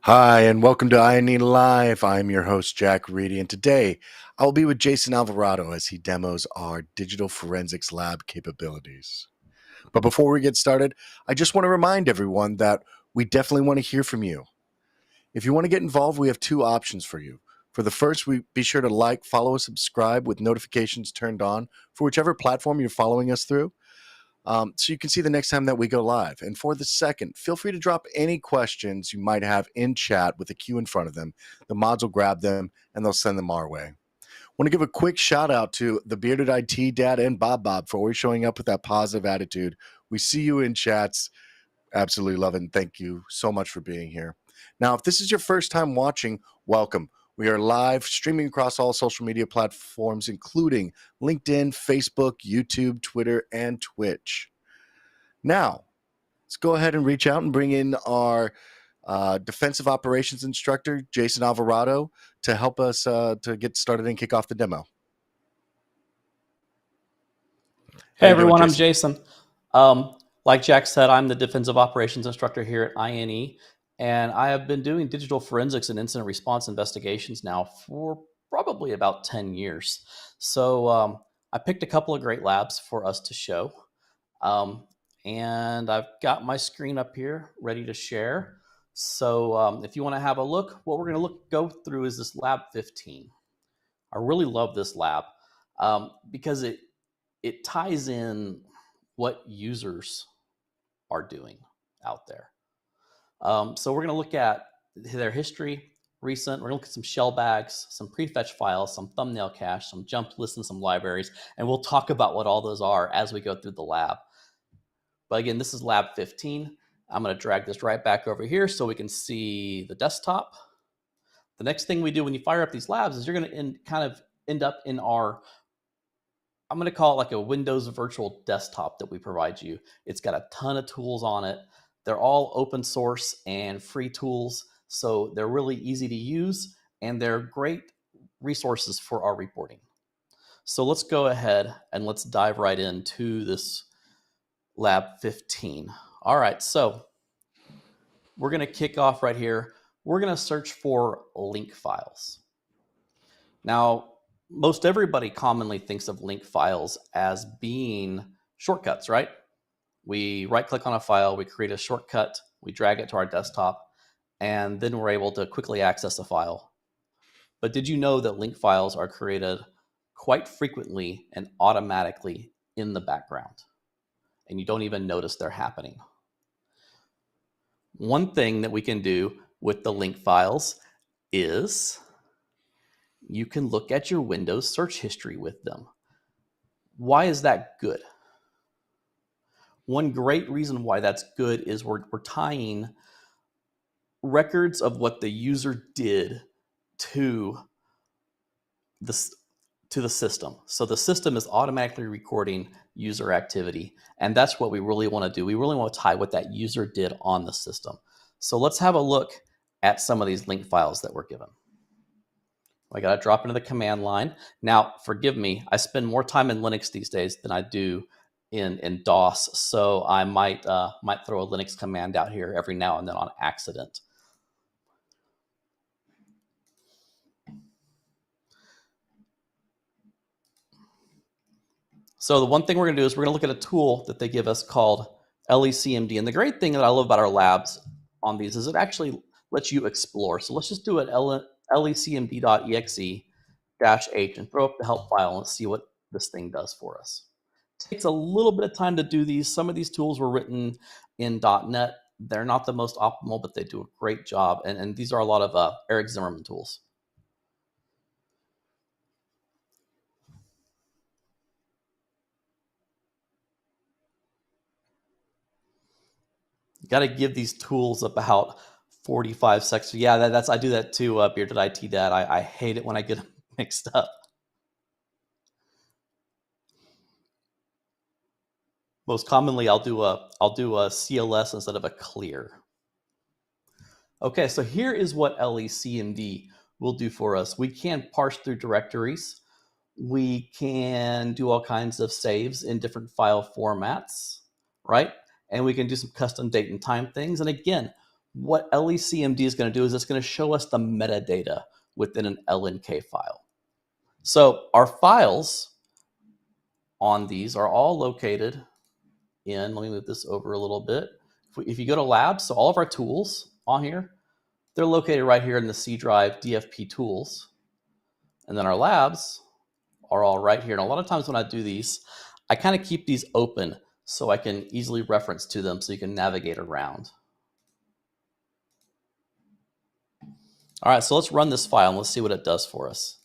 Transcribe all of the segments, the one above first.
Hi, and welcome to INE Live. I'm your host, Jack Reedy, and today I will be with Jason Alvarado as he demos our digital forensics lab capabilities. But before we get started, I just want to remind everyone that we definitely want to hear from you. If you want to get involved, we have two options for you. For the first, be sure to like, follow, subscribe with notifications turned on for whichever platform you're following us through. So you can see the next time that we go live. And for the second, feel free to drop any questions you might have in chat with a queue in front of them. The mods will grab them and they'll send them our way. Want to give a quick shout out to the Bearded IT Dad and Bob for always showing up with that positive attitude. We see you in chats. Absolutely love it. And thank you so much for being here. Now, if this is your first time watching, welcome. We are live streaming across all social media platforms, including LinkedIn, Facebook, YouTube, Twitter, and Twitch. Now, let's go ahead and reach out and bring in our defensive operations instructor, Jason Alvarado, to help us to get started and kick off the demo. Hey everyone, I'm Jason. Like Jack said, I'm the defensive operations instructor here at INE, and I have been doing digital forensics and incident response investigations now for probably about 10 years. So I picked a couple of great labs for us to show, and I've got my screen up here ready to share. So if you want to have a look, what we're going to go through is this lab 15. I really love this lab because it ties in what users are doing out there. So we're going to look at their history, recent. We're going to look at some shell bags, some prefetch files, some thumbnail cache, some jump lists, and some libraries. And we'll talk about what all those are as we go through the lab. But again, this is lab 15. I'm going to drag this right back over here so we can see the desktop. The next thing we do when you fire up these labs is you're going to kind of end up in our, I'm going to call it like a Windows virtual desktop that we provide you. It's got a ton of tools on it. They're all open source and free tools, so they're really easy to use, and they're great resources for our reporting. So let's go ahead and let's dive right into this lab 15. All right, so we're going to kick off right here. We're going to search for link files. Now, most everybody commonly thinks of link files as being shortcuts, right? We right-click on a file, we create a shortcut, we drag it to our desktop, and then we're able to quickly access a file. But did you know that link files are created quite frequently and automatically in the background, and you don't even notice they're happening? One thing that we can do with the link files is you can look at your Windows search history with them. Why is that good? One great reason why that's good is we're tying records of what the user did to the system. So the system is automatically recording user activity, and that's what we really want to do. We really want to tie what that user did on the system. So let's have a look at some of these link files that we're given. I got to drop into the command line. Now, forgive me, I spend more time in Linux these days than I do in DOS, so I might throw a Linux command out here every now and then on accident. So the one thing we're going to do is we're going to look at a tool that they give us called LECMD. And the great thing that I love about our labs on these is it actually lets you explore. So let's just do an lecmd.exe-h and throw up the help file and see what this thing does for us. It takes a little bit of time to do these. Some of these tools were written in .NET. They're not the most optimal, but they do a great job. And these are a lot of Eric Zimmerman tools. Got to give these tools about 45 seconds. Yeah, I do that too, Bearded IT Dad. I hate it when I get them mixed up. Most commonly, I'll do a CLS instead of a clear. Okay, so here is what LECMD will do for us. We can parse through directories. We can do all kinds of saves in different file formats, right? And we can do some custom date and time things. And again, what LECMD is going to do is it's going to show us the metadata within an LNK file. So our files on these are all located in, let me move this over a little bit. If you go to labs, so all of our tools on here, they're located right here in the C drive DFP tools. And then our labs are all right here. And a lot of times when I do these, I kind of keep these open so I can easily reference to them so you can navigate around. All right, so let's run this file and let's see what it does for us.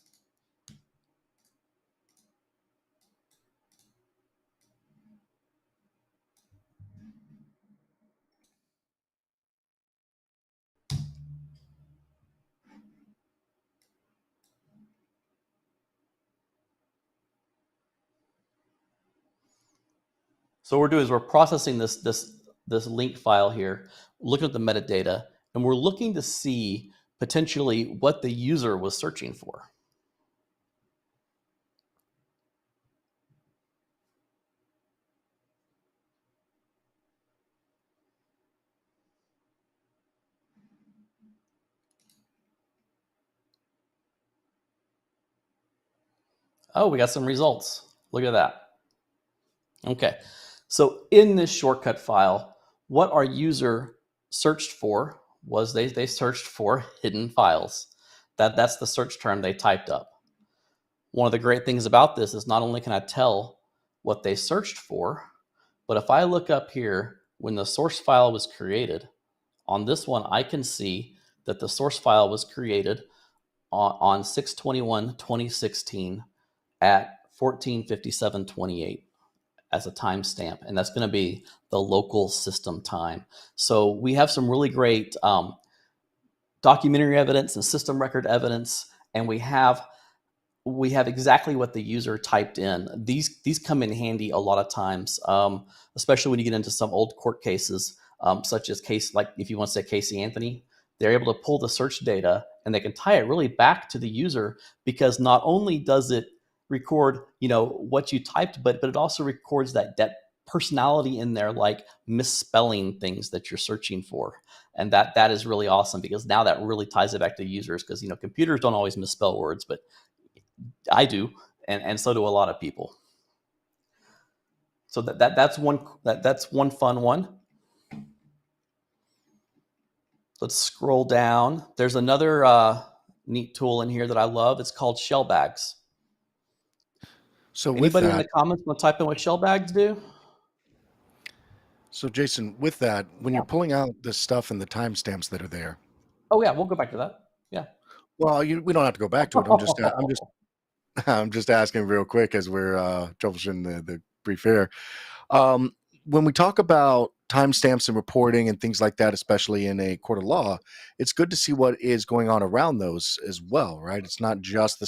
So what we're doing is we're processing this link file here, looking at the metadata, and we're looking to see potentially what the user was searching for. Oh, we got some results. Look at that. Okay, so in this shortcut file, what our user searched for was they searched for hidden files. That's the search term they typed up. One of the great things about this is not only can I tell what they searched for, but if I look up here when the source file was created, on this one I can see that the source file was created on 6/21/2016 at 14:57:28 as a timestamp, and that's going to be the local system time. So we have some really great documentary evidence and system record evidence, and we have exactly what the user typed in. These come in handy a lot of times, especially when you get into some old court cases, such as case like if you want to say Casey Anthony. They're able to pull the search data and they can tie it really back to the user, because not only does it record, what you typed, but it also records that personality in there, like misspelling things that you're searching for. And that is really awesome, because now that really ties it back to users, because computers don't always misspell words, but I do, and so do a lot of people. So that's one fun one. Let's scroll down. There's another neat tool in here that I love. It's called shell bags. So Anybody in the comments want to type in what shell bags do? So Jason, with that, when you're pulling out the stuff and the timestamps that are there. Oh yeah, we'll go back to that. Yeah. Well, we don't have to go back to it. I'm just asking real quick as we're troubleshooting the brief here. When we talk about timestamps and reporting and things like that, especially in a court of law, it's good to see what is going on around those as well, right? It's not just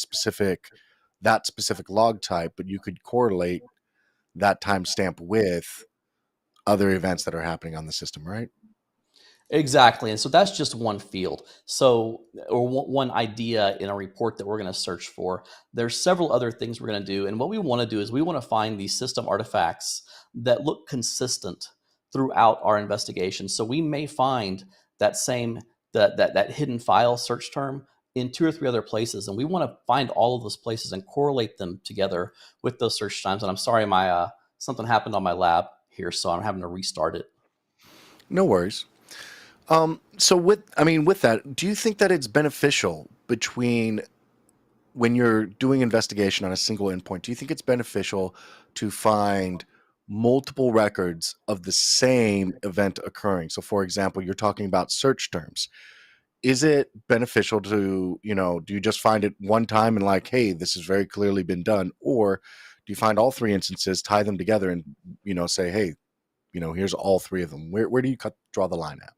that specific log type, but you could correlate that timestamp with other events that are happening on the system, right? Exactly. And so that's just one field. So, or one idea in a report that we're going to search for. There's several other things we're going to do. And what we want to do is we want to find these system artifacts that look consistent throughout our investigation. So we may find that that hidden file search term in 2 or 3 other places. And we want to find all of those places and correlate them together with those search times. And I'm sorry, something happened on my lab here, so I'm having to restart it. No worries. So with that, do you think that it's beneficial between when you're doing investigation on a single endpoint, do you think it's beneficial to find multiple records of the same event occurring? So for example, you're talking about search terms. Is it beneficial to, do you just find it one time and like, hey, this has very clearly been done? Or do you find all 3 instances, tie them together and, say, hey, here's all 3 of them? Where do you draw the line at?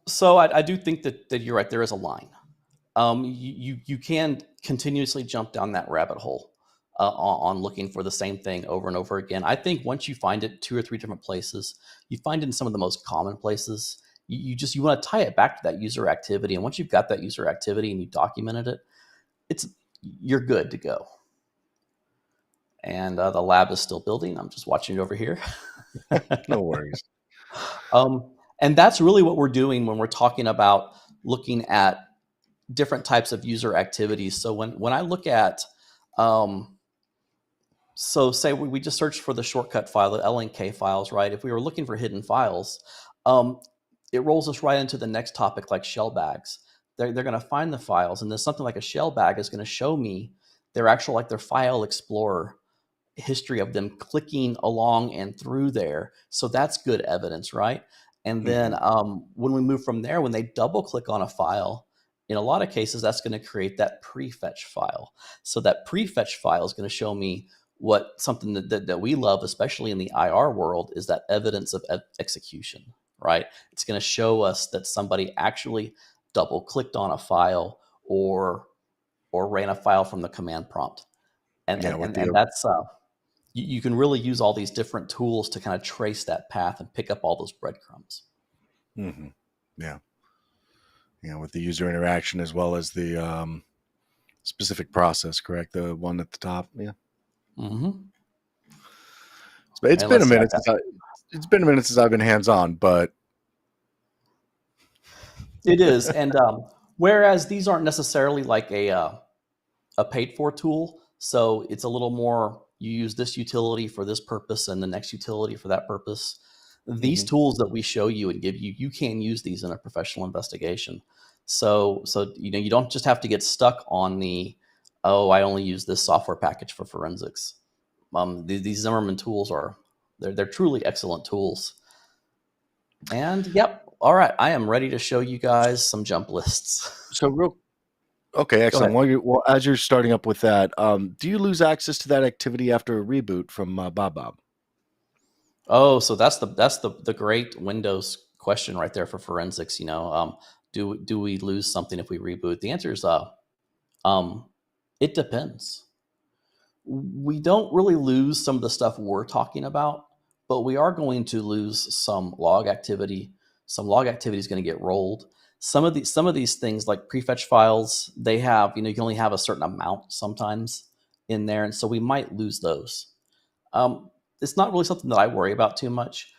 So I do think that you're right. There is a line. You can continuously jump down that rabbit hole on looking for the same thing over and over again. I think once you find it 2 or 3 different places, you find it in some of the most common places. You want to tie it back to that user activity, and once you've got that user activity and you documented it, you're good to go. And the lab is still building. I'm just watching it over here. No worries. And that's really what we're doing when we're talking about looking at different types of user activities. So when I look at, so say we just searched for the shortcut file, the LNK files, right? If we were looking for hidden files, it rolls us right into the next topic, like shell bags. They're going to find the files, and then something like a shell bag is going to show me their actual, like their file explorer history of them clicking along and through there. So that's good evidence, right? And then when we move from there, when they double click on a file, in a lot of cases, that's going to create that prefetch file. So that prefetch file is going to show me what something that we love, especially in the IR world, is that evidence of execution, right? It's going to show us that somebody actually double clicked on a file or ran a file from the command prompt. And that's you can really use all these different tools to kind of trace that path and pick up all those breadcrumbs. Yeah. With the user interaction as well as the specific process, correct? The one at the top. Yeah. It's been a minute since I've been hands-on, but it is. And whereas these aren't necessarily like a paid-for tool, so it's a little more, you use this utility for this purpose and the next utility for that purpose. These tools that we show you and give you, you can use these in a professional investigation. So you don't just have to get stuck on the, oh, I only use this software package for forensics. These Zimmerman tools they're truly excellent tools. And yep, all right, I am ready to show you guys some jump lists. Okay, excellent. Well, as you're starting up with that, do you lose access to that activity after a reboot from Bob? Oh, so that's the great Windows question right there for forensics. Do we lose something if we reboot? The answer is it depends. We don't really lose some of the stuff we're talking about, but we are going to lose some log activity. Some log activity is going to get rolled. Some of these things, like prefetch files, they have, you can only have a certain amount sometimes in there, and so we might lose those. It's not really something that I worry about too much,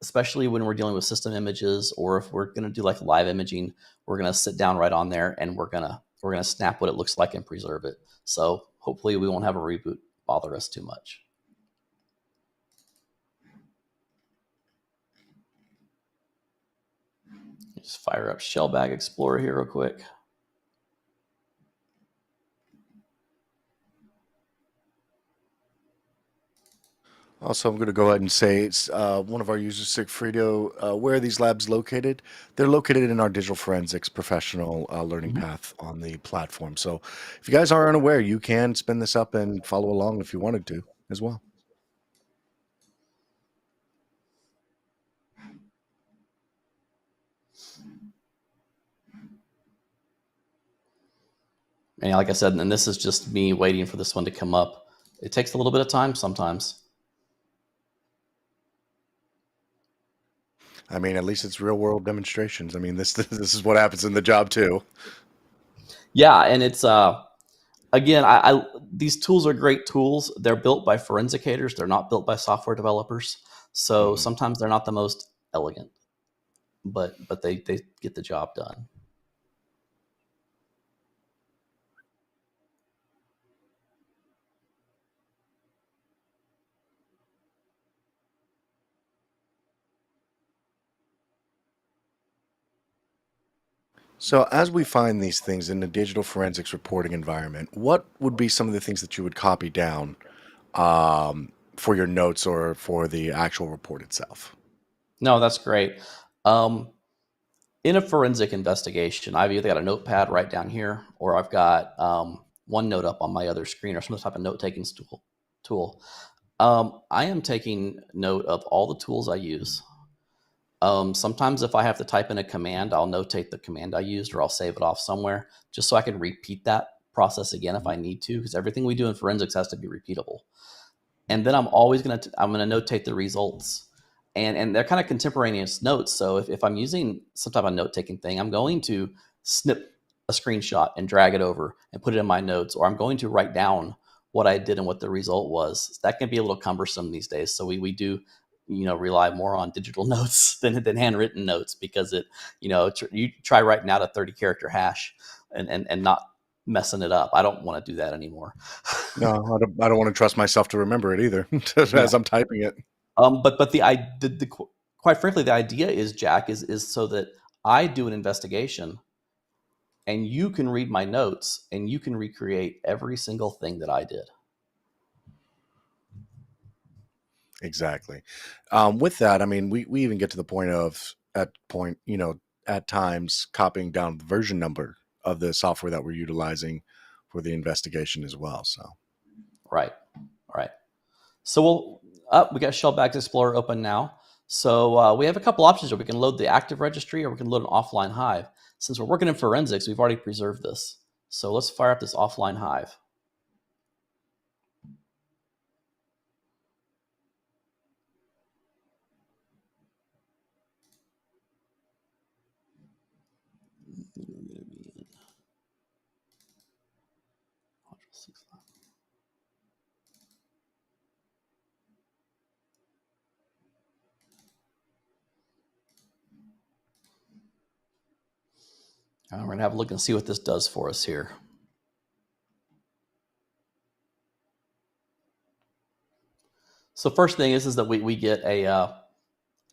especially when we're dealing with system images, or if we're going to do like live imaging, we're going to sit down right on there and we're going to snap what it looks like and preserve it. So hopefully we won't have a reboot bother us too much. Just fire up Shellbag Explorer here real quick. Also, I'm going to go ahead and say it's one of our users, Sigfrido. Where are these labs located? They're located in our digital forensics professional learning path on the platform. So if you guys are unaware, you can spin this up and follow along if you wanted to as well. And like I said, and this is just me waiting for this one to come up. It takes a little bit of time sometimes. I mean, at least it's real world demonstrations. I mean, this is what happens in the job too. Yeah, and it's again, these tools are great tools. They're built by forensicators. They're not built by software developers. So sometimes they're not the most elegant, but they get the job done. So as we find these things in the digital forensics reporting environment, what would be some of the things that you would copy down for your notes or for the actual report itself? No, that's great. In a forensic investigation, I've either got a notepad right down here, or I've got OneNote up on my other screen, or some type of note-taking tool. I am taking note of all the tools I use. Sometimes if I have to type in a command, I'll notate the command I used, or I'll save it off somewhere just so I can repeat that process again if I need to, because everything we do in forensics has to be repeatable. And then I'm always going to notate the results. And they're kind of contemporaneous notes. So if I'm using some type of note-taking thing, I'm going to snip a screenshot and drag it over and put it in my notes, or I'm going to write down what I did and what the result was. That can be a little cumbersome these days. So we do rely more on digital notes than handwritten notes, because you try writing out a 30-character hash and not messing it up. I don't want to do that anymore. No, I don't want to trust myself to remember it either as I'm typing it. But quite frankly, the idea is, Jack, is so that I do an investigation and you can read my notes and you can recreate every single thing that I did. Exactly. With that, I mean, we even get to the point of at times copying down the version number of the software that we're utilizing for the investigation as well. So, right. So we got Shellbags Explorer open now. So we have a couple options here. We can load the active registry, or we can load an offline Hive. Since we're working in forensics, we've already preserved this. So let's fire up this offline Hive. We're going to have a look and see what this does for us here. So first thing is that we get a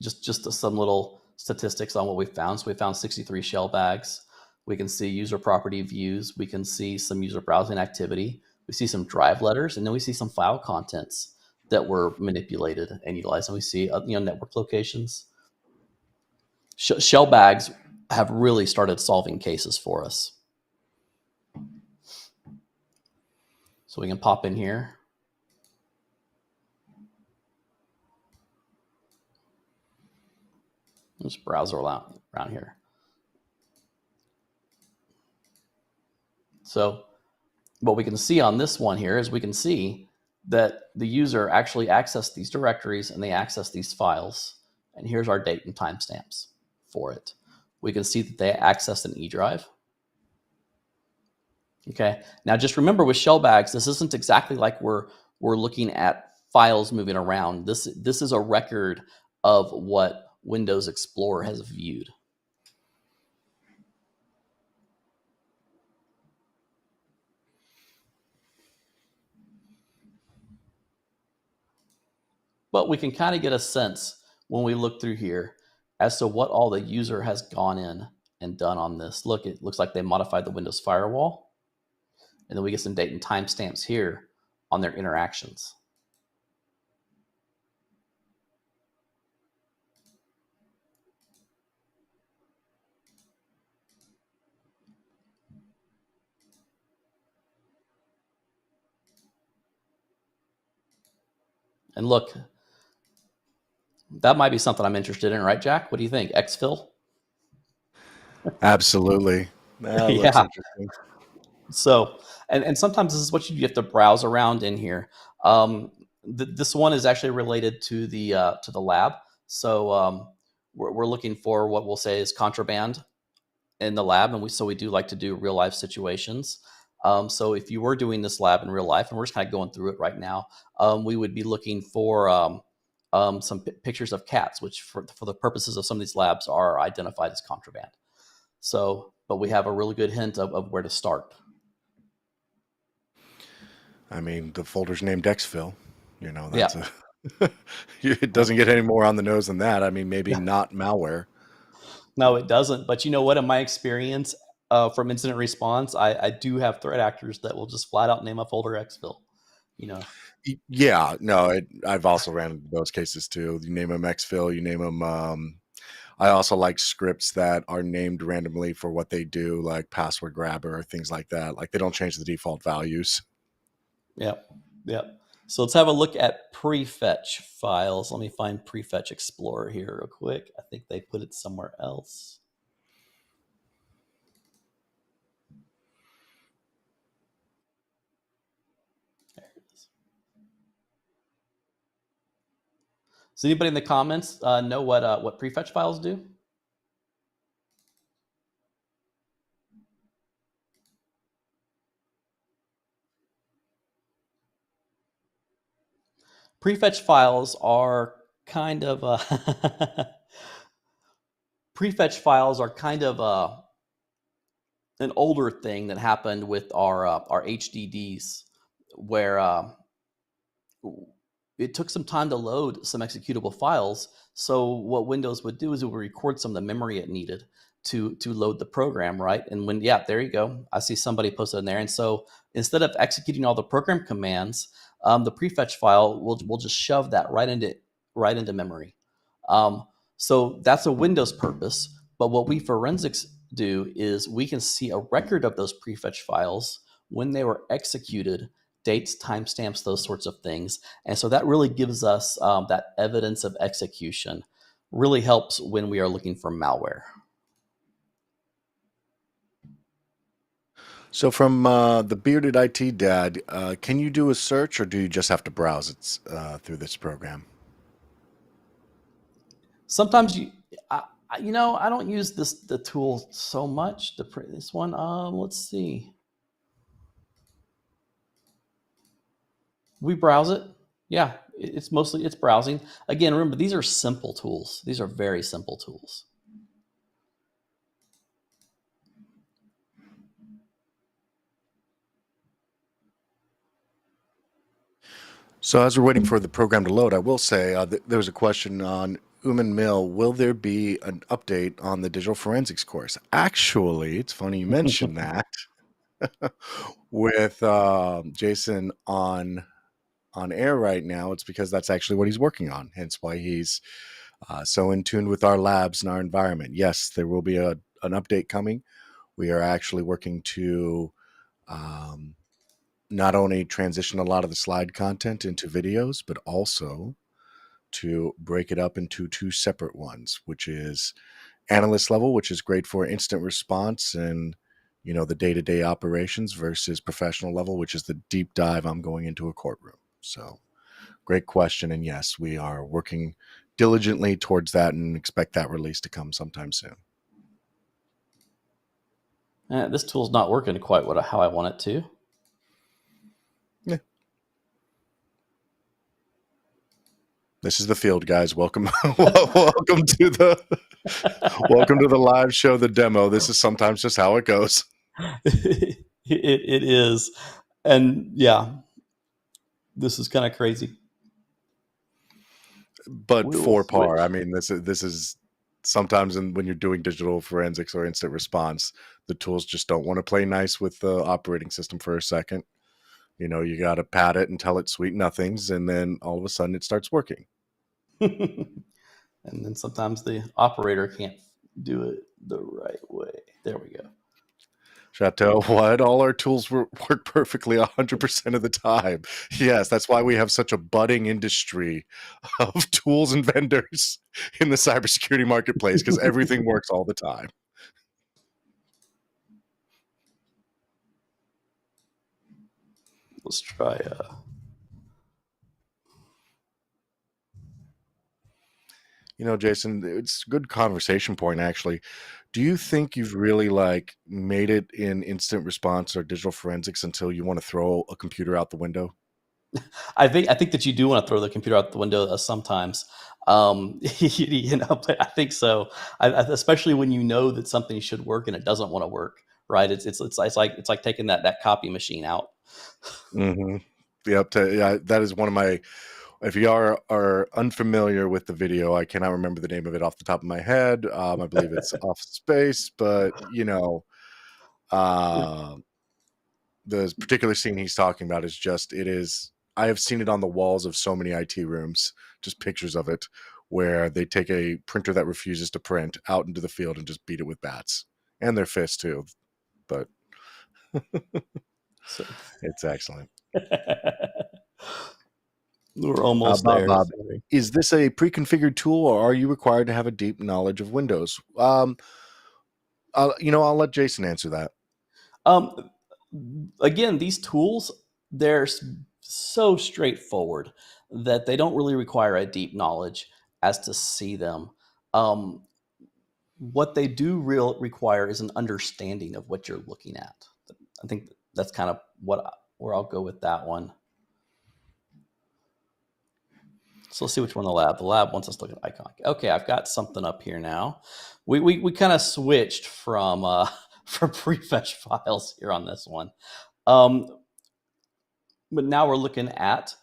just some little statistics on what we found. So we found 63 shell bags. We can see user property views. We can see some user browsing activity. We see some drive letters, and then we see some file contents that were manipulated and utilized. And we see network locations. Shell bags have really started solving cases for us. So we can pop in here. Just browse around here. So what we can see on this one here is we can see that the user actually accessed these directories and they accessed these files. And here's our date and timestamps for it. We can see that they accessed an E drive. Okay. Now just remember, with shell bags, this isn't exactly like we're looking at files moving around. This is a record of what Windows Explorer has viewed. But we can kind of get a sense when we look through here as to what all the user has gone in and done on this. Look, it looks like they modified the Windows firewall. And then we get some date and timestamps here on their interactions. And look, that might be something I'm interested in, right, Jack? What do you think? Exfil? absolutely. That looks Yeah. interesting. So, and sometimes this is what you have to browse around in here. This one is actually related to the lab. So we're looking for what we'll say is contraband in the lab, and we do like to do real life situations. So if you were doing this lab in real life, and we're just kind of going through it right now, we would be looking for some pictures of cats, which for the purposes of some of these labs are identified as contraband. So, but we have a really good hint of where to start. I mean, the folder's named Exfil. That's Yeah. it doesn't get any more on the nose than that. I mean, maybe not malware. No, it doesn't. But you know what? In my experience from incident response, I do have threat actors that will just flat out name a folder exfil. Yeah, no, I've also ran into those cases too. You name them Exfil, you name them. I also like scripts that are named randomly for what they do, like password grabber or things like that. Like they don't change the default values. Yep. So let's have a look at Prefetch Files. Let me find Prefetch Explorer here real quick. I think they put it somewhere else. There it is. Does anybody in the comments know what Prefetch Files do? Prefetch files are kind of prefetch files are kind of an older thing that happened with our HDDs, where it took some time to load some executable files. So what Windows would do is it would record some of the memory it needed to load the program, right? And when, yeah, there you go. I see somebody posted in there. And so instead of executing all the program commands, the prefetch file will just shove that right into memory. So that's a Windows purpose. But what we forensics do is we can see a record of those prefetch files when they were executed, dates, timestamps, those sorts of things. And so that really gives us that evidence of execution. Really helps when we are looking for malware. So from the bearded IT dad, can you do a search, or do you just have to browse it through this program? Sometimes I don't use the tool so much. This one, let's see. We browse it. Yeah, it's mostly browsing. Again, remember, these are simple tools. These are very simple tools. So as we're waiting for the program to load, I will say there was a question on Uman Mill. Will there be an update on the digital forensics course? Actually, it's funny you mentioned that. With Jason on air right now, it's because that's actually what he's working on. Hence why he's so in tune with our labs and our environment. Yes, there will be an update coming. We are actually working to not only transition a lot of the slide content into videos, but also to break it up into two separate ones, which is analyst level, which is great for instant response and the day-to-day operations, versus professional level, which is the deep dive. I'm going into a courtroom. So great question. And yes, we are working diligently towards that and expect that release to come sometime soon. This tool's not working quite how I want it to. Yeah. This is the field, guys. Welcome, welcome to the live show, the demo. This is sometimes just how it goes. it is, and yeah, this is kind of crazy. But for par, I mean, this is sometimes when you're doing digital forensics or instant response, the tools just don't want to play nice with the operating system for a second. You got to pat it and tell it sweet nothings, and then all of a sudden it starts working. And then sometimes the operator can't do it the right way. There we go. Chateau, what? All our tools work perfectly 100% of the time. Yes, that's why we have such a budding industry of tools and vendors in the cybersecurity marketplace, because everything works all the time. Let's try Jason, it's a good conversation point, actually. Do you think you've really made it in instant response or digital forensics until you want to throw a computer out the window? I think that you do want to throw the computer out the window sometimes. But I think so. Especially when you know that something should work and it doesn't want to work, right? It's like taking that copy machine out. Mm-hmm. Yep. Yeah, that is one of my. If you are unfamiliar with the video, I cannot remember the name of it off the top of my head. I believe it's Office Space, but the particular scene he's talking about is just, it is, I have seen it on the walls of so many IT rooms, just pictures of it, where they take a printer that refuses to print out into the field and just beat it with bats and their fists too. But So it's excellent. we're almost Bob, there. is this a pre-configured tool, or are you required to have a deep knowledge of Windows? I'll let Jason answer that. Again, these tools, they're so straightforward that they don't really require a deep knowledge as to see them. What they do require is an understanding of what you're looking at. I think that's kind of where I'll go with that one. So let's see which one the lab wants us to look at icon. Okay, I've got something up here now. We kind of switched from from Prefetch Files here on this one. But now we're looking at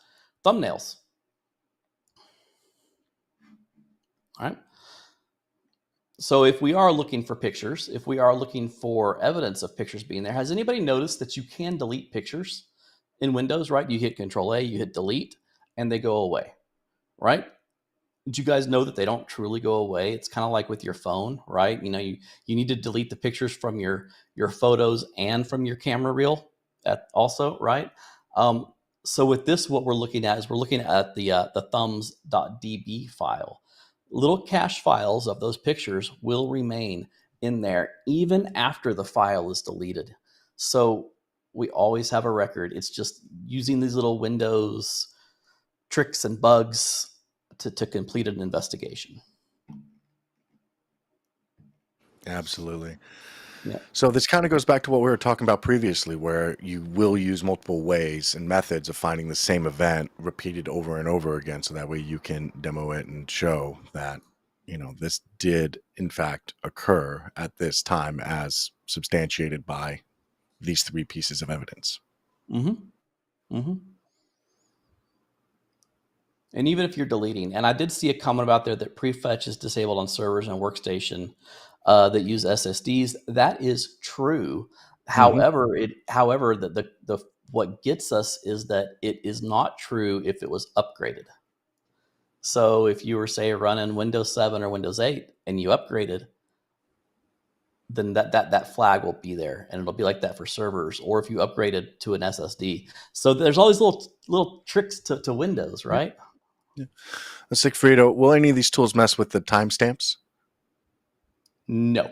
thumbnails. All right. So if we are looking for pictures, if we are looking for evidence of pictures being there, has anybody noticed that you can delete pictures in Windows, right? You hit Control A, you hit delete, and they go away, right? Did you guys know that they don't truly go away? It's kind of like with your phone, right? You know, you need to delete the pictures from your photos and from your camera reel also, right? So with this, what we're looking at is we're looking at the thumbs.db file. Little cache files of those pictures will remain in there even after the file is deleted. So we always have a record. It's just using these little Windows tricks and bugs to complete an investigation. Absolutely. Yeah. So this kind of goes back to what we were talking about previously, where you will use multiple ways and methods of finding the same event repeated over and over again. So that way you can demo it and show that, you know, this did in fact occur at this time as substantiated by these three pieces of evidence. Mm-hmm. Mm-hmm. And even if you're deleting, and I did see a comment about there that prefetch is disabled on servers and workstation that use SSDs. That is true. However, the what gets us is that it is not true if it was upgraded. So if you were, say, running Windows 7 or Windows 8 and you upgraded, then that flag will be there, and it'll be like that for servers, or if you upgraded to an SSD. So there's all these little tricks to Windows, right? Yeah. Sigfrido, will any of these tools mess with the timestamps? No,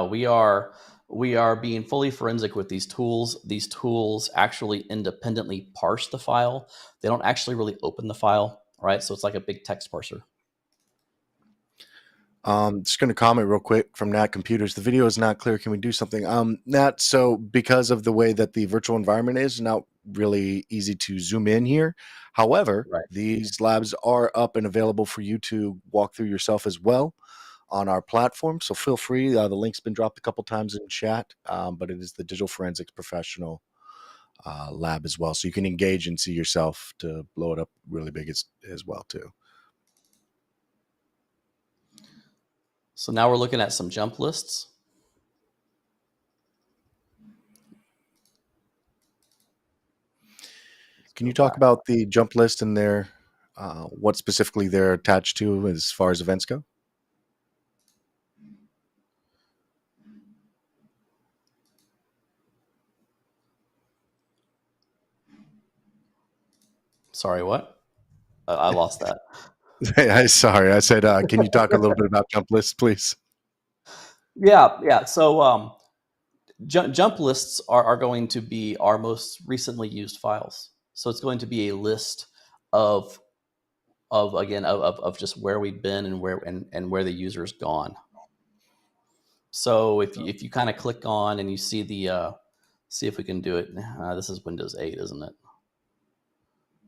we are being fully forensic with these tools. These tools actually independently parse the file. They don't actually really open the file, right? So it's like a big text parser. Just going to comment real quick from Nat Computers. The video is not clear. Can we do something? Nat, so because of the way that the virtual environment is not really easy to zoom in here. However, Right. these labs are up and available for you to walk through yourself as well on our platform. So feel free. The link's been dropped a couple times in chat, but it is the Digital Forensics Professional lab as well. So you can engage and see yourself to blow it up really big as well too. So now we're looking at some jump lists. Can you talk about the jump list and their what specifically they're attached to as far as events go? Sorry, what? I lost that. Sorry, I said, can you talk a little bit about jump lists, please? Yeah. So jump lists are going to be our most recently used files. So it's going to be a list of just where we've been and where the user's gone. So if you kind of click on and you see the see if we can do it. This is Windows 8, isn't it?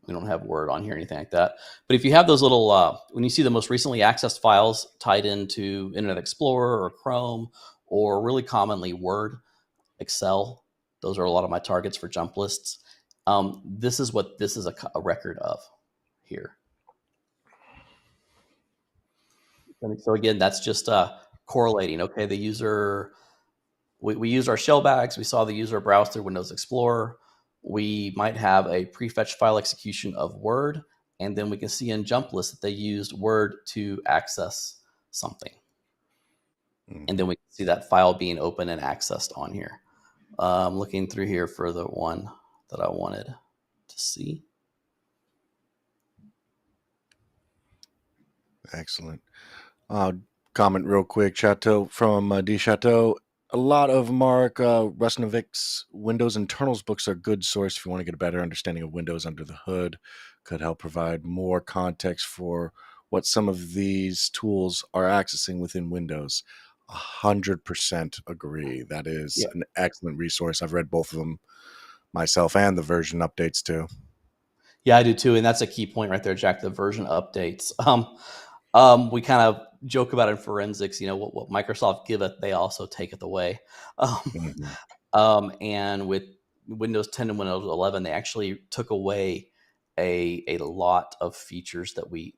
We don't have Word on here or anything like that. But if you have those little, when you see the most recently accessed files tied into Internet Explorer or Chrome, or really commonly Word, Excel, those are a lot of my targets for jump lists. This is what this is a record of here. So again, that's just correlating. Okay, the user, we used our shell bags. We saw the user browse through Windows Explorer. We might have a prefetch file execution of Word, and then we can see in jump list that they used Word to access something. And then we can see that file being open and accessed on here. I'm looking through here for the one that I wanted to see. Excellent. Comment real quick, Chateau from D Chateau. A lot of Mark Rusnovik's Windows internals books are a good source if you want to get a better understanding of Windows under the hood. Could help provide more context for what some of these tools are accessing within Windows. 100% agree. That is an excellent resource. I've read both of them myself and the version updates too. Yeah, I do too, and that's a key point right there, Jack. The version updates. We kind of joke about in forensics. What Microsoft giveth, they also taketh away. Um, Mhm. and with Windows 10 and Windows 11, they actually took away a lot of features that we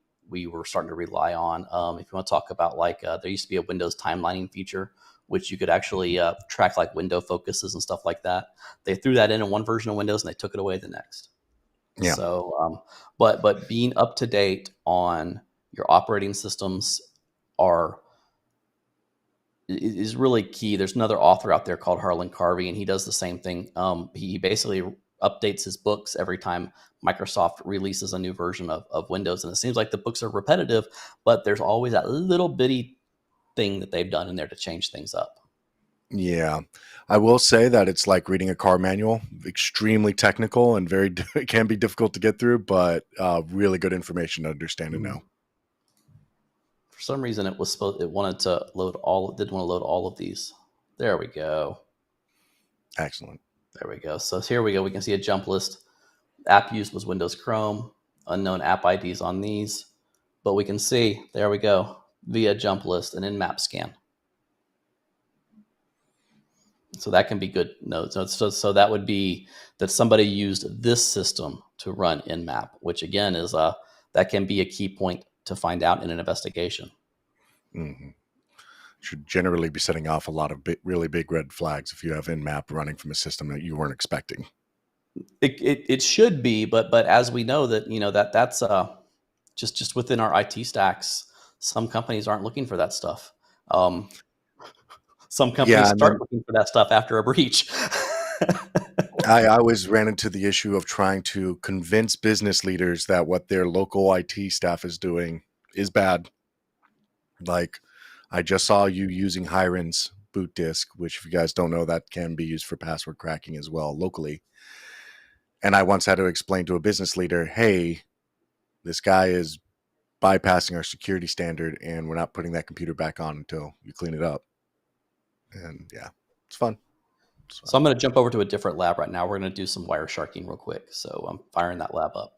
were starting to rely on. If you want to talk about there used to be a Windows timelining feature, which you could actually track like window focuses and stuff like that. They threw that in one version of Windows and they took it away the next. Yeah. So, but being up to date on your operating systems are is really key. There's another author out there called Harlan Carvey, and he does the same thing. He basically updates his books every time Microsoft releases a new version of Windows, and it seems like the books are repetitive, but there's always that little bitty thing that they've done in there to change things up. Yeah. I will say that it's like reading a car manual, extremely technical and it can be difficult to get through, but really good information to understand and know. For some reason, it wanted to didn't want to load all of these. There we go. Excellent. There we go. So here we go. We can see a jump list. App used was Windows Chrome. Unknown app IDs on these. But we can see, there we go, via jump list and in-map scan. So that can be good notes. So that would be that somebody used this system to run in-map, which again is that can be a key point to find out in an investigation. Mm-hmm. Should generally be setting off a lot of really big red flags if you have in-map running from a system that you weren't expecting. It should be, but as we know that's just within our IT stacks. Some companies aren't looking for that stuff. Some Yeah, companies and then start looking for that stuff after a breach. I always ran into the issue of trying to convince business leaders that what their local IT staff is doing is bad. Like, I just saw you using Hiren's boot disk, which if you guys don't know, that can be used for password cracking as well locally. And I once had to explain to a business leader, hey, this guy is bypassing our security standard and we're not putting that computer back on until you clean it up. And yeah, it's fun. So I'm going to jump over to a different lab right now. We're going to do some Wiresharking real quick. So I'm firing that lab up.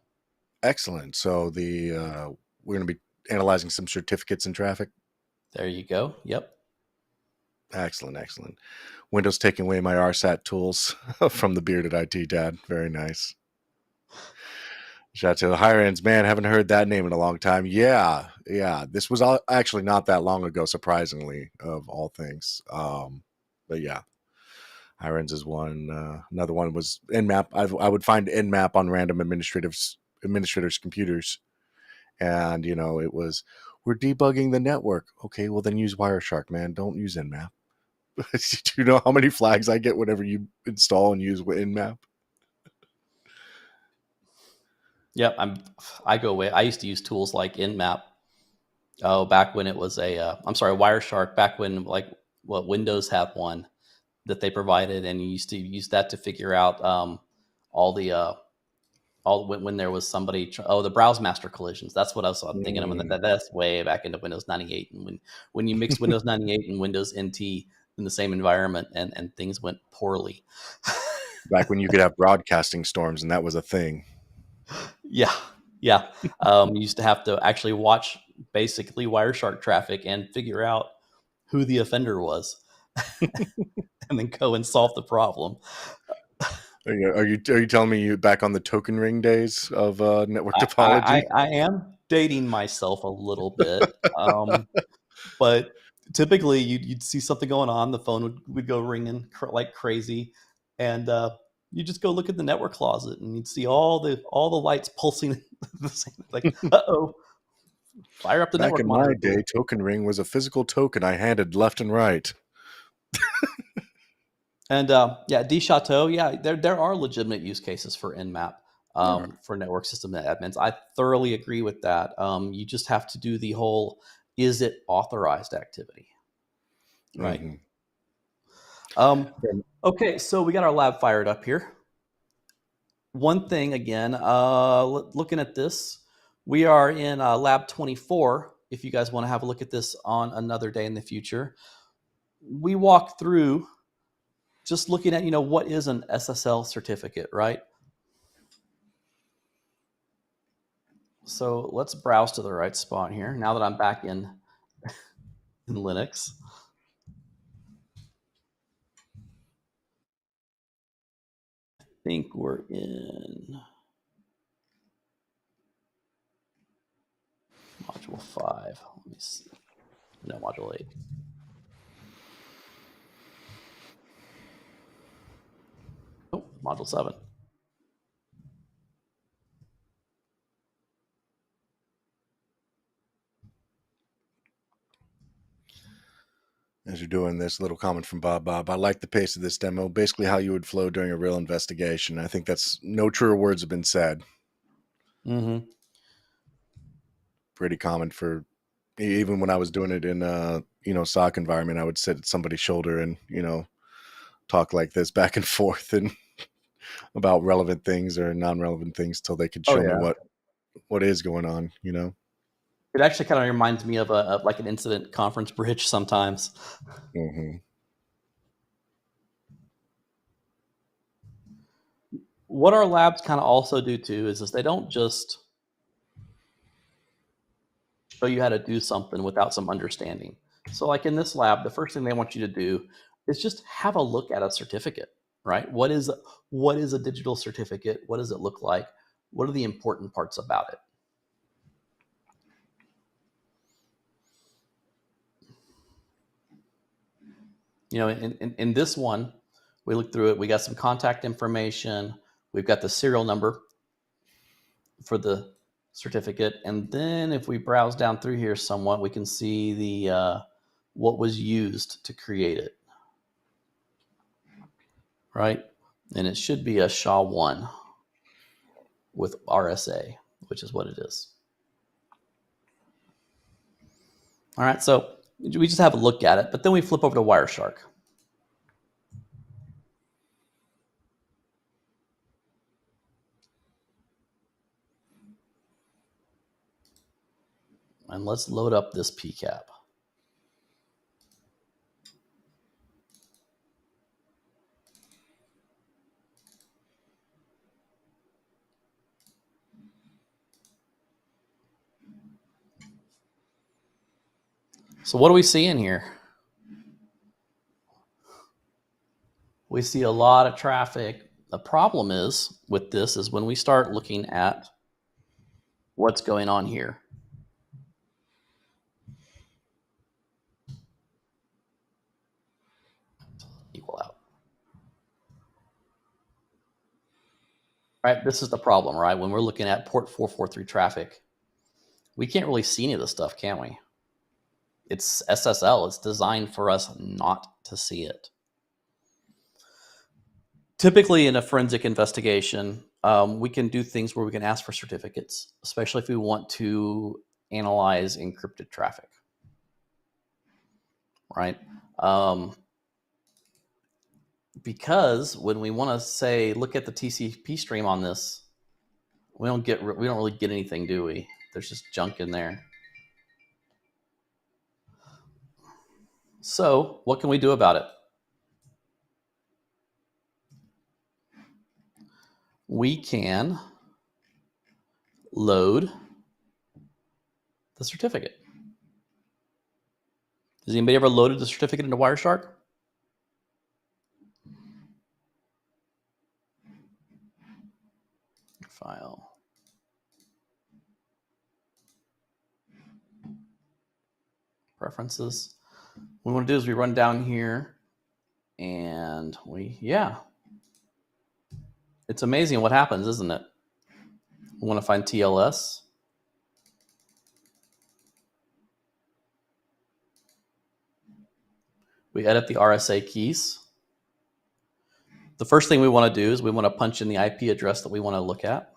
Excellent. So we're going to be analyzing some certificates in traffic. There you go. Yep. Excellent, excellent. Windows taking away my RSAT tools from the bearded IT dad. Very nice. Shout out to the higher ends, man. Haven't heard that name in a long time. Yeah. This was actually not that long ago, surprisingly, of all things. But yeah, higher ends is one. Another one was Nmap. I would find Nmap on random administrators' computers, and it was we're debugging the network. Okay, well then use Wireshark, man. Don't use Nmap. Do you know how many flags I get whenever you install and use Nmap? Yep. I go away. I used to use tools like InMap. Oh, back when it was I'm sorry, Wireshark. Back when Windows had one that they provided, and you used to use that to figure out all the all when there was somebody. The browse master collisions. That's what I was thinking of. And that's way back into Windows 98, and when you mix Windows 98 and Windows NT in the same environment, and things went poorly. Back when you could have broadcasting storms, and that was a thing. Yeah. You used to have to actually watch basically Wireshark traffic and figure out who the offender was, and then go and solve the problem. Are you telling me you back on the token ring days of network topology? I am dating myself a little bit, but typically you'd see something going on, the phone would go ringing like crazy, and you just go look at the network closet, and you'd see all the lights pulsing the same. Like, fire up the Back network in my monitor day, tool. token ring was a physical token I handed left and right. And yeah, DChateau, yeah, there are legitimate use cases for Nmap Yeah. for network system admins. I thoroughly agree with that. You just have to do the whole, is it authorized activity, right? Mm-hmm. Okay, so we got our lab fired up here. One thing again, looking at this, we are in lab 24. If you guys want to have a look at this on another day in the future, we walk through just looking at, what is an SSL certificate, right? So let's browse to the right spot here. Now that I'm back in Linux. I think we're in module 5. Let me see. No, module 8. Oh, module 7. As you're doing this, little comment from Bob. I like the pace of this demo. Basically how you would flow during a real investigation. I think that's no truer words have been said. Mm-hmm. Pretty common for, even when I was doing it in SOC environment, I would sit at somebody's shoulder and, talk like this back and forth and about relevant things or non-relevant things till they could show me what is going on, It actually kind of reminds me of like an incident conference bridge sometimes. Mm-hmm. What our labs kind of also do too is they don't just show you how to do something without some understanding. So like in this lab, the first thing they want you to do is just have a look at a certificate, right? What is a digital certificate? What does it look like? What are the important parts about it? In this one, we looked through it. We got some contact information. We've got the serial number for the certificate. And then if we browse down through here somewhat, we can see the what was used to create it, right? And it should be a SHA-1 with RSA, which is what it is. All right, so we just have a look at it, but then we flip over to Wireshark. And let's load up this PCAP. So what do we see in here? We see a lot of traffic. The problem is with this is when we start looking at what's going on here. Equal out. Right, this is the problem, right? When we're looking at port 443 traffic, we can't really see any of this stuff, can we? It's SSL. It's designed for us not to see it. Typically in a forensic investigation, we can do things where we can ask for certificates, especially if we want to analyze encrypted traffic, right? Because when we want to say, look at the TCP stream on this, we don't really get anything, do we? There's just junk in there. So what can we do about it? We can load the certificate. Has anybody ever loaded the certificate into Wireshark? File. Preferences. What we want to do is we run down here and it's amazing what happens, isn't it? We want to find TLS. We edit the RSA keys. The first thing we want to do is we want to punch in the IP address that we want to look at.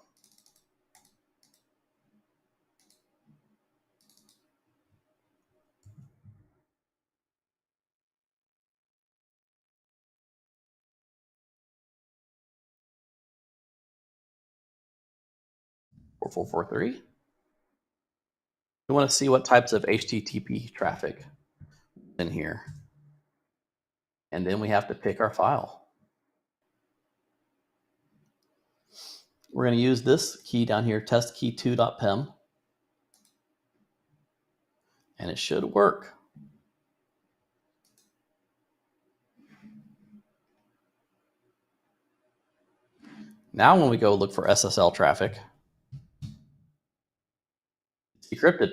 For 443. We want to see what types of HTTP traffic in here. And then we have to pick our file. We're going to use this key down here, testkey2.pem, and it should work. Now when we go look for SSL traffic, it's decrypted.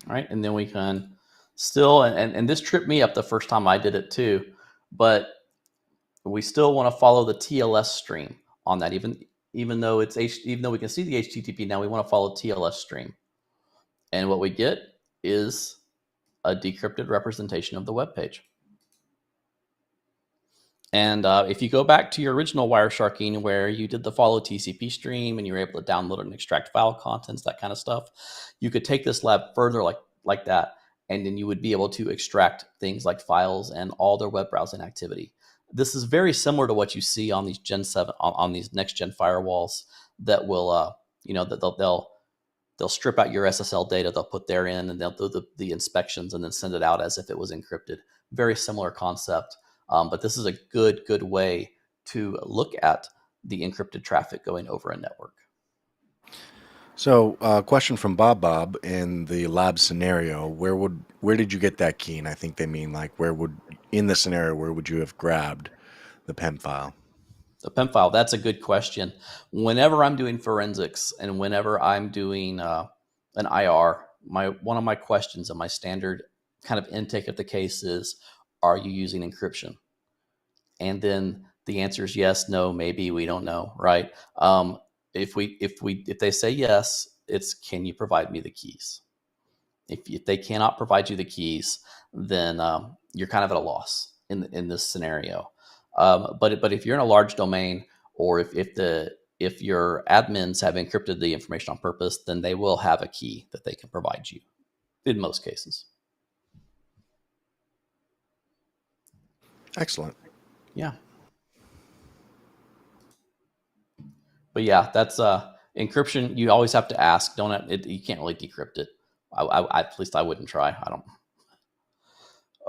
All right, and then we can still, and this tripped me up the first time I did it too, but we still want to follow the TLS stream on that, even though even though we can see the HTTP now, we want to follow TLS stream, and what we get is a decrypted representation of the web page. And if you go back to your original Wiresharking, where you did the follow TCP stream and you were able to download and extract file contents, that kind of stuff, you could take this lab further like that, and then you would be able to extract things like files and all their web browsing activity. This is very similar to what you see on these Gen 7 on these next gen firewalls that will, that they'll strip out your SSL data, they'll put there in, and they'll do the inspections and then send it out as if it was encrypted. Very similar concept. But this is a good way to look at the encrypted traffic going over a network. So, question from Bob. In the lab scenario, where did you get that key? And I think they mean like in the scenario, where would you have grabbed the PEM file? The PEM file, that's a good question. Whenever I'm doing forensics and whenever I'm doing an IR, one of my questions and my standard kind of intake of the case is, are you using encryption? And then the answer is yes, no, maybe, we don't know, right? If they say yes, it's, can you provide me the keys? If they cannot provide you the keys, then you're kind of at a loss in this scenario. But if you're in a large domain, or if your admins have encrypted the information on purpose, then they will have a key that they can provide you in most cases. Excellent. Yeah. But yeah, that's encryption. You always have to ask. You can't really decrypt it. At least I wouldn't try. I don't.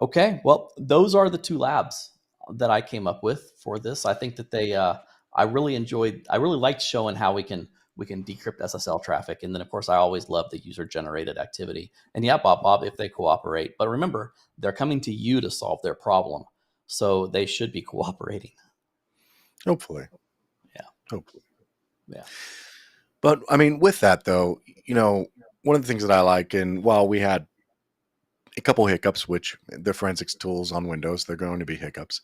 Okay, well, those are the two labs that I came up with for this. I think that I really liked showing how we can decrypt SSL traffic. And then of course I always love the user generated activity. And yeah, Bob, if they cooperate, but remember, they're coming to you to solve their problem. So they should be cooperating. Hopefully. Yeah. Hopefully. Yeah. But I mean, with that though, one of the things that I like, and while we had a couple hiccups, which the forensics tools on Windows, they're going to be hiccups.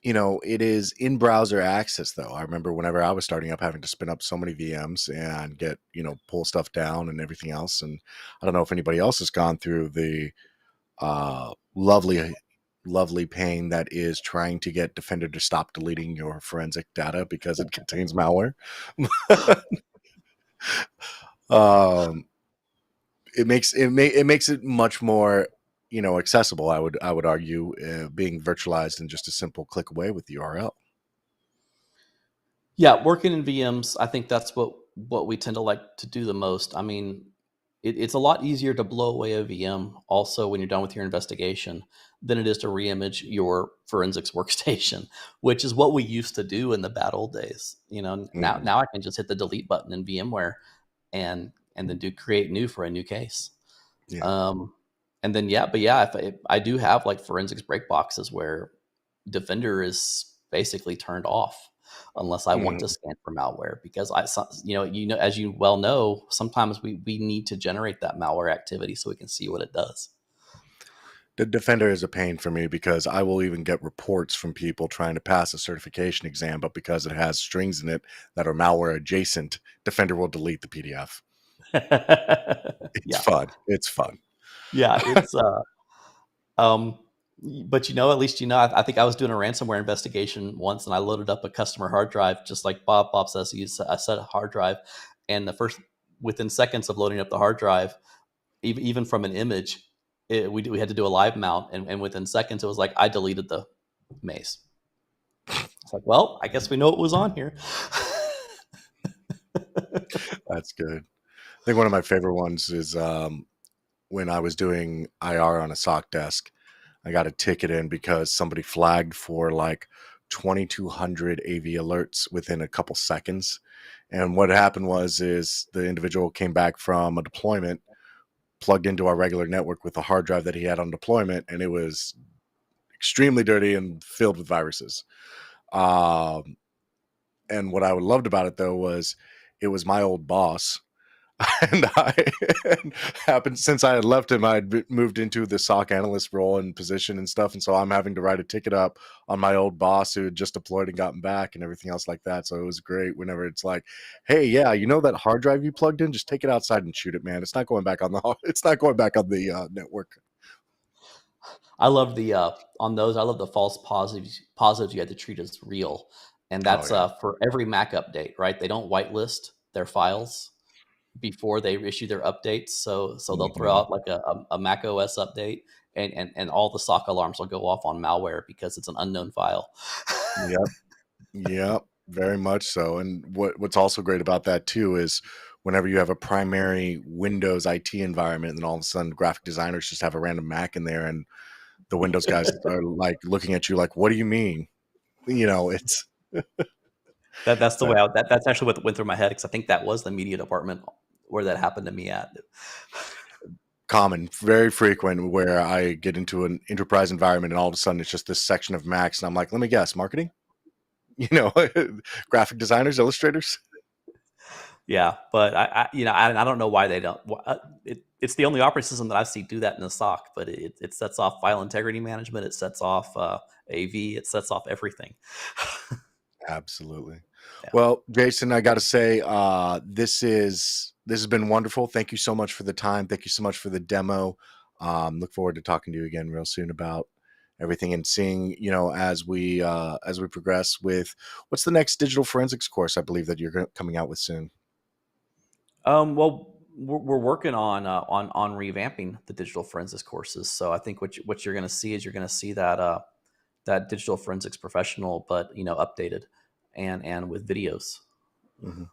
It is in browser access though. I remember whenever I was starting up, having to spin up so many VMs and get, pull stuff down and everything else. And I don't know if anybody else has gone through the lovely pain that is trying to get Defender to stop deleting your forensic data because it contains malware. It makes it much more accessible. I would argue, being virtualized and just a simple click away with the URL. Yeah, working in VMs, I think that's what we tend to like to do the most. I mean, it's a lot easier to blow away a VM also when you're done with your investigation than it is to reimage your forensics workstation, which is what we used to do in the bad old days. Now I can just hit the delete button in VMware and then do create new for a new case. Yeah. And then if I do have like forensics break boxes where Defender is basically turned off unless I want to scan for malware, because as you well know, sometimes we need to generate that malware activity so we can see what it does. The Defender is a pain for me because I will even get reports from people trying to pass a certification exam, but because it has strings in it that are malware adjacent, Defender will delete the PDF. It's fun. It's fun. Yeah, it's but at least I think I was doing a ransomware investigation once, and I loaded up a customer hard drive, just like Bob says. I set a hard drive, and within seconds of loading up the hard drive, even from an image, we had to do a live mount, and within seconds it was like I deleted the maze. It's like, well, I guess we know what was on here. That's good. I think one of my favorite ones is when I was doing IR on a SOC desk. I got a ticket in because somebody flagged for like 2,200 AV alerts within a couple seconds. And what happened is the individual came back from a deployment, plugged into our regular network with a hard drive that he had on deployment, and it was extremely dirty and filled with viruses. Um, and what I loved about it though was it was my old boss. And I and happened since I had left him, I had moved into the SOC analyst role and position and stuff. And so I'm having to write a ticket up on my old boss who had just deployed and gotten back and everything else like that. So it was great whenever it's like, hey, yeah, you know that hard drive you plugged in, just take it outside and shoot it, man. It's not going back on it's not going back on the network. I love the on those. I love the false positives you had to treat as real, and Oh that's yeah. for every Mac update, right? They don't whitelist their files before they issue their updates, so they'll throw Mhm. out like a Mac OS update, and all the SOC alarms will go off on malware because it's an unknown file. Yep. Yep. Very much so. And what's also great about that too is whenever you have a primary Windows IT environment, and all of a sudden graphic designers just have a random Mac in there, and the Windows guys are like looking at you like, what do you mean? It's That's the uh, way that's actually what went through my head, because I think that was the media department where that happened to me at. common, very frequent where I get into an enterprise environment and all of a sudden it's just this section of Macs. And I'm like, let me guess, marketing? You know, graphic designers, illustrators. Yeah, but I don't know why they don't. It's the only operating system that I see do that in the SOC, but it sets off file integrity management, it sets off AV, it sets off everything. Absolutely. Yeah, Well, Jason, I got to say, this has been wonderful. Thank you so much for the time. Thank you so much for the demo. Look forward to talking to you again real soon about everything and seeing, as we progress with what's the next digital forensics course I believe that you're coming out with soon. well, we're working on revamping the digital forensics courses. So I think what you're going to see is you're going to see that digital forensics professional, but updated and with videos. Mhm.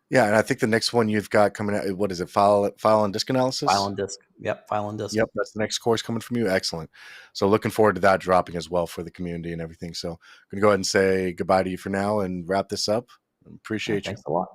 Yeah, and I think the next one you've got coming out, what is it? File and disk File analysis. and disk. Yep, file and disk. Yep, that's the next course coming from you. Excellent. So looking forward to that dropping as well for the community and everything. So I'm going to go ahead and say goodbye to you for now and wrap this up. All right, Appreciate you. thanks a lot.